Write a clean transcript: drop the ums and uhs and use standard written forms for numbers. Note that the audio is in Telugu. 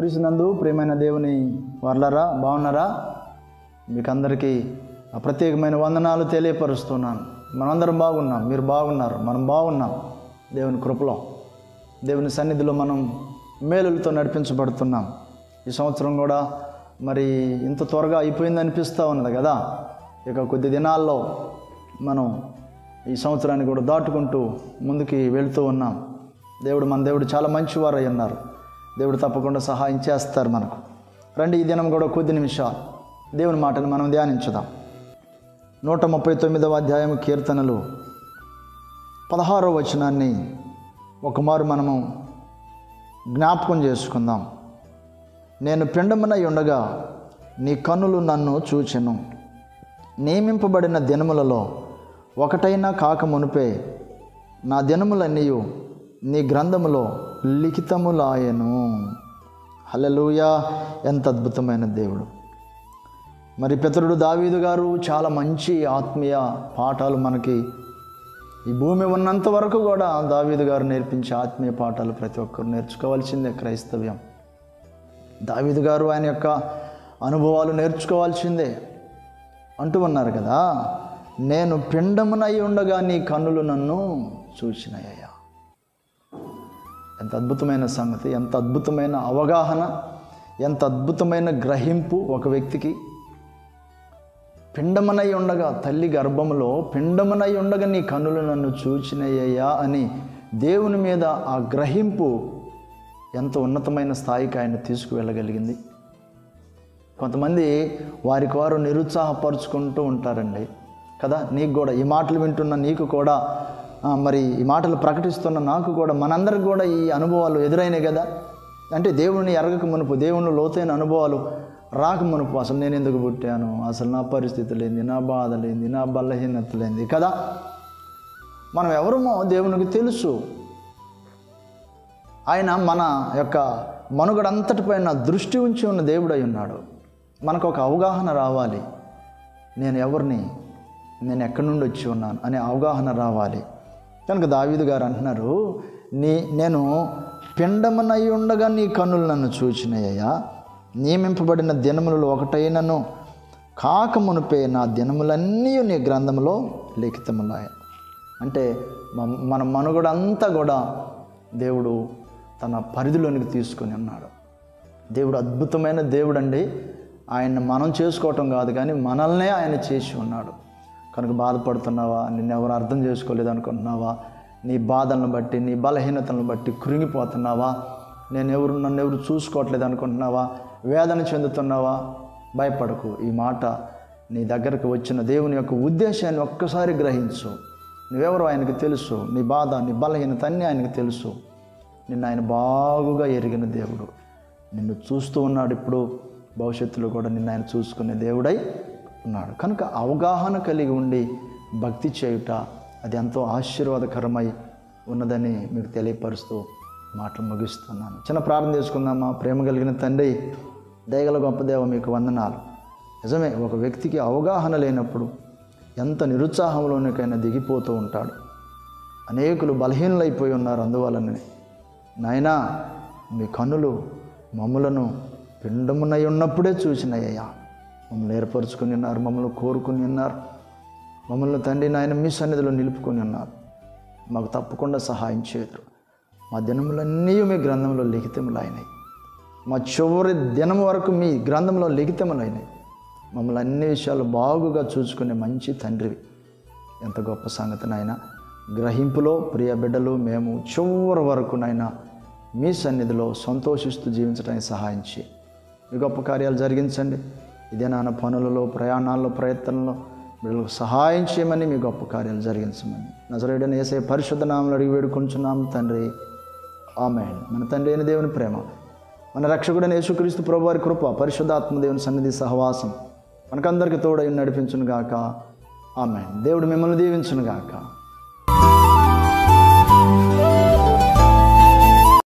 క్రీస్తునందు ప్రియమైన దేవుని వర్లారా, బాగున్నారా? మీకు అందరికీ ప్రత్యేకమైన వందనాలు తెలియపరుస్తున్నాను. మనందరం బాగున్నాం, మీరు బాగున్నారు, మనం బాగున్నాం. దేవుని కృపలో, దేవుని సన్నిధిలో మనం మేలులతో నడిపించబడుతున్నాం. ఈ సంవత్సరం కూడా మరి ఇంత త్వరగా అయిపోయింది అనిపిస్తూ ఉన్నది కదా. ఇక కొద్ది దినాల్లో మనం ఈ సంవత్సరాన్ని కూడా దాటుకుంటూ ముందుకి వెళుతూ ఉన్నాం. మన దేవుడు చాలా మంచివారు అయి ఉన్నారు. దేవుడు తప్పకుండా సహాయం చేస్తారు మనకు. రండి, ఈ దినం కూడా కొద్ది నిమిషాలు దేవుని మాటను మనం ధ్యానించుదాం. 139వ అధ్యాయం కీర్తనలు 16వ వచనాన్ని ఒకమారు మనము జ్ఞాపకం చేసుకుందాం. నేను పిండమునై ఉండగా నీ కన్నులు నన్ను చూచెను. నియమింపబడిన దినములలో ఒకటైనా కాక మునుపే నా దినములన్నీ నీ గ్రంథములో లిఖితములాయెను. హల్లెలూయా! ఎంత అద్భుతమైన దేవుడు. మరి పితరుడు దావీదు గారు చాలా మంచి ఆత్మీయ పాఠాలు మనకి ఈ భూమి ఉన్నంత వరకు కూడా దావీదు గారు నేర్పించే ఆత్మీయ పాఠాలు ప్రతి ఒక్కరు నేర్చుకోవాల్సిందే. క్రైస్తవ్యం దావీదు గారు ఆయన యొక్క అనుభవాలు నేర్చుకోవాల్సిందే అంటూ ఉన్నారు కదా. నేను పిండమునై ఉండగా నీ కన్నులు నన్ను చూసినాయ్యా. ఎంత అద్భుతమైన సంగతి, ఎంత అద్భుతమైన అవగాహన, ఎంత అద్భుతమైన గ్రహింపు ఒక వ్యక్తికి. పిండమునై ఉండగా, తల్లి గర్భములో పిండమునై ఉండగా నీ కన్నులు నన్ను చూచినయ్యా అని దేవుని మీద ఆ గ్రహింపు ఎంత ఉన్నతమైన స్థాయికి ఆయన తీసుకువెళ్ళగలిగింది. కొంతమంది వారికి వారు నిరుత్సాహపరుచుకుంటూ ఉంటారండి కదా. నీకు కూడా ఈ మాటలు వింటున్న నీకు కూడా, మరి ఈ మాటలు ప్రకటిస్తున్న నాకు కూడా, మనందరికి కూడా ఈ అనుభవాలు ఎదురైనాయి కదా. అంటే దేవుని ఎరగక మునుపు, దేవుని లోతైన అనుభవాలు రాక మునుపు అసలు నేను ఎందుకు పుట్టాను, అసలు నా పరిస్థితి లేనిది, నా బాధ లేనిది, నా బలహీనత లేనిది కదా. మనం ఎవరమో దేవునికి తెలుసు. ఆయన మన యొక్క మనుగడంతటిపైన దృష్టి ఉంచి ఉన్న దేవుడై ఉన్నాడు. మనకు ఒక అవగాహన రావాలి. నేను ఎవరిని, నేను ఎక్కడి నుండి వచ్చి ఉన్నాను అనే అవగాహన రావాలి. కనుక దావీదు గారు అంటున్నారు, నేను పిండమునై ఉండగా నీ కన్నులు నన్ను చూచినయ్యా. నియమింపబడిన దినములలో ఒకటైనను కాక మునుపే నా దినములన్నీ నీ గ్రంథంలో లిఖితములాయ. అంటే మన మనుగడంతా కూడా దేవుడు తన పరిధిలోనికి తీసుకొని ఉన్నాడు. దేవుడు అద్భుతమైన దేవుడు అండి. ఆయన్ని మనం చేసుకోవటం కాదు కానీ మనల్నే ఆయన చేసి ఉన్నాడు. కనుక బాధపడుతున్నావా, నిన్నెవరు అర్థం చేసుకోలేదు అనుకుంటున్నావా, నీ బాధలను బట్టి, నీ బలహీనతలను బట్టి కృంగిపోతున్నావా, నన్ను ఎవరు చూసుకోవట్లేదు అనుకుంటున్నావా, వేదన చెందుతున్నావా, భయపడకు. ఈ మాట నీ దగ్గరకు వచ్చిన దేవుని యొక్క ఉద్దేశాన్ని ఒక్కసారి గ్రహించు. నువ్వెవరో ఆయనకు తెలుసు. నీ బాధ, నీ బలహీనత అన్నీ ఆయనకు తెలుసు. నిన్ను ఆయన బాగుగా ఎరిగిన దేవుడు. నిన్ను చూస్తూ ఉన్నాడు. ఇప్పుడు భవిష్యత్తులో కూడా నిన్ను ఆయన చూసుకునే దేవుడై ఉన్నాడు. కనుక అవగాహన కలిగి ఉండి భక్తి చేయుట అది ఎంతో ఆశీర్వాదకరమై ఉన్నదని మీకు తెలియపరుస్తూ మాటలు ముగిస్తున్నాను. చిన్న ప్రార్థన చేసుకుందామా. ప్రేమ కలిగిన తండ్రి, దయగల గొప్ప దేవ, మీకు వందనాలు. నిజమే, ఒక వ్యక్తికి అవగాహన లేనప్పుడు ఎంత నిరుత్సాహంలోనికైనా దిగిపోతూ ఉంటాడు. అనేకులు బలహీనులైపోయి ఉన్నారు. అందువలన నాయనా, మీ కన్నులు మమ్ములను పిండమునై ఉన్నప్పుడే చూసినయ్యా. మమ్మల్ని ఏర్పరచుకొని ఉన్నారు, మమ్మల్ని కోరుకుని ఉన్నారు, మమ్మల్ని తండ్రి నాయన మీ సన్నిధిలో నిలుపుకొని ఉన్నారు. మాకు తప్పకుండా సహాయం చేదురు. మా దినములన్నీ మీ గ్రంథంలో లిఖితములైనాయి. మా చివరి దినం వరకు మీ గ్రంథంలో లిఖితములైనాయి. మమ్మల్ని అన్ని విషయాలు బాగుగా చూసుకునే మంచి తండ్రివి. ఎంత గొప్ప సంగతి నాయన. గ్రహింపులో ప్రియ బిడ్డలు మేము చివరి వరకు నాయన మీ సన్నిధిలో సంతోషిస్తూ జీవించడానికి సహాయం చేయి. మీ గొప్ప కార్యాలు జరిగించండి. ఇదే నాన్న పనులలో, ప్రయాణాల్లో, ప్రయత్నంలో వీళ్ళకు సహాయం చేయమని, మీ గొప్ప కార్యాలు జరిగించమని నజరేయుడైన యేసయ్య పరిశుద్ధ నామములో అడిగి వేడుకొంచున్నాం తండ్రి. ఆమేన్. మన తండ్రి అయిన దేవుని ప్రేమ, మన రక్షకుడైన యేసుక్రీస్తు ప్రభువారి కృప, పరిశుద్ధాత్మ దేవుని సన్నిధి సహవాసం మనకందరికీ తోడై నడిపించును గాక. ఆమేన్. దేవుడు మిమ్మల్ని దీవించును గాక.